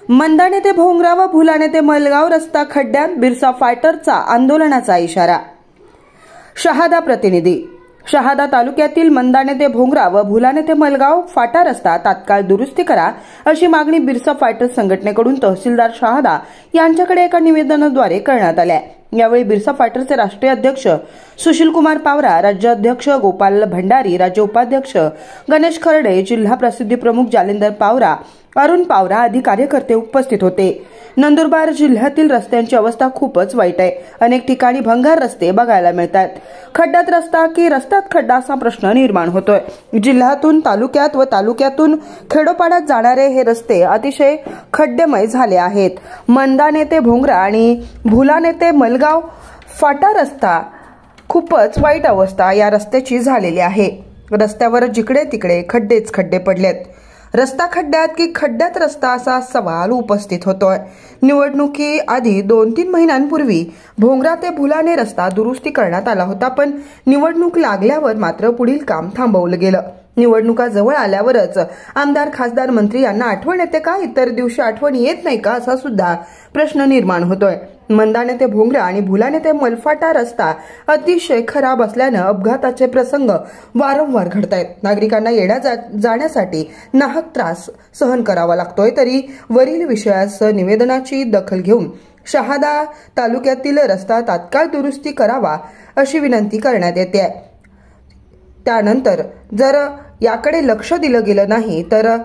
मंदाणे ते भोंगरा व भुलाणे ते मलगाव रस्ता खड्ड्यात, बिरसा फायटरचा आंदोलनाचा इशारा। शहादा प्रतिनिधी। शहादा तालुक्यातील मंदाणे ते भोंगरा व भुलाणे ते मलगाव फाटा रस्ता तात्काळ दुरुस्ती करा अशी मागणी बिरसा फायटर संघटनेकडून तहसीलदार शहादा यांच्याकडे एका निवेदनाद्वारे करण्यात आली आहे। यावेळी बिरसा फायटरचे राष्ट्रीय अध्यक्ष सुशील कुमार पावरा, राज्याध्यक्ष गोपाल भंडारी, राज्य उपाध्यक्ष गणेश खर्डे, जिल्हा प्रसिद्धी प्रमुख जालिंदर पावरा, अरुण पावरा आदी कार्यकर्ते उपस्थित होते। नंदुरबार जिल्ह्यातील रस्त्यांची अवस्था खूपच वाईट आहे। अनेक ठिकाणी भंगार रस्ते बघायला मिळतात। खड्ड्यात रस्ता की रस्त्यात खड्डा असा प्रश्न निर्माण होतोय। जिल्ह्यातून तालुक्यात व तालुक्यातून खेडोपाड्यात जाणारे हे रस्ते अतिशय खड्डेमय झाले आहेत। मंदाणे ते भोंगरा आणि भुलाणे ते मलगाव फाटा रस्ता खूपच वाईट अवस्था या रस्त्याची झालेली आहे। रस्त्यावर जिकडे तिकडे खड्डेच खड्डे पडलेत। रस्ता खड्ड्यात की खड्ड्यात रस्ता असा सवाल उपस्थित होतोय। निवडणुकी आधी 2-3 महिन्यांपूर्वी भोंगरा ते भुलाणे रस्ता दुरुस्ती करण्यात आला होता, पण निवडणूक लागल्यावर मात्र पुढील काम थांबवलं गेलं। निवडणुका जवळ आल्यावरच आमदार, खासदार, मंत्री यांना आठवण येते का, इतर दिवशी आठवण येत नाही का, असा सुद्धा प्रश्न निर्माण होतोय। मंदाणे ते भोंगरा आणि भुलाणे ते मलफाटा रस्ता अतिशय खराब असल्याने अपघाताचे प्रसंग वारंवार घडतायत। नागरिकांना येण्या जाण्यासाठी नाहक त्रास सहन करावा लागतोय। तरी वरील विषयास निवेदनाची दखल घेऊन शहादा तालुक्यातील रस्ता तात्काळ दुरुस्ती करावा अशी विनंती करण्यात येते। त्यानंतर जर याकडे लक्ष दिलं गेलं नाही तर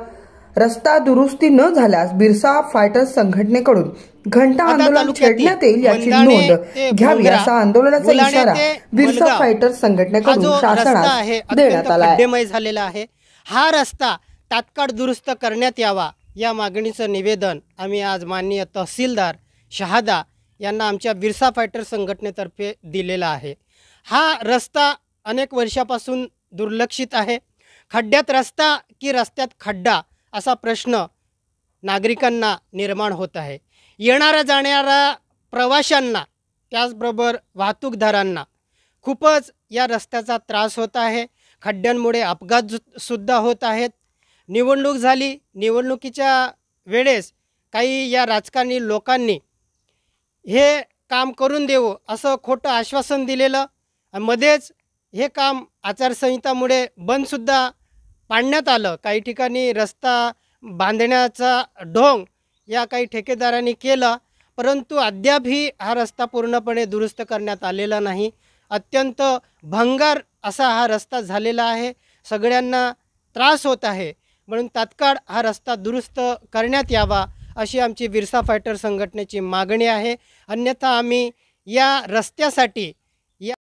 रस्ता दुरुस्ती न झाल्यास बिरसा फायटर संघटनेकडून घंटा आंदोलन छेडण्यात येईल याची नोंद घ्यावी असा आंदोलनाचा इशारा बिरसा फायटर संघटनेकडून शासनास देण्यात आला खड्डेमय झालेला आहे। हा रस्ता तात्काळ दुरुस्त करण्यात यावा या मागणीचं निवेदन आम्ही आज माननीय तहसीलदार शहादा यांना आमच्या बिरसा फायटर संघटनेतर्फे दिलेला आहे। हा रस्ता अनेक वर्षापासून दुर्लक्षित आहे। खड्ड्यात रस्ता की रस्त्यात खड्डा असा प्रश्न नागरिकांना निर्माण होत आहे। येणाऱ्या जाणाऱ्या प्रवाशांना त्याचबरोबर वाहतूकदारांना खूपच या रस्त्याचा त्रास होत आहे। खड्ड्यांमुळे अपघात सुद्धा होत आहेत। निवडणूक झाली, निवडणुकीच्या वेळेस काही या राजकारणी लोकांनी हे काम करून देऊ असं खोटं आश्वासन दिलेलं, मध्येच हे काम आचारसंहितामुळे बंदसुद्धा पाडण्यात आलं। काही ठिकाणी रस्ता बांधण्याचा ढोंग या काही ठेकेदारांनी केला, परंतु अद्यापही हा रस्ता पूर्णपणे दुरुस्त करण्यात आलेला नाही। अत्यंत भंगार असा हा रस्ता झालेला आहे। सगळ्यांना त्रास होत आहे, म्हणून तात्काळ हा रस्ता दुरुस्त करण्यात यावा अशी आमची बिरसा फायटर संघटनेची मागणी आहे। अन्यथा आम्ही या रस्त्यासाठी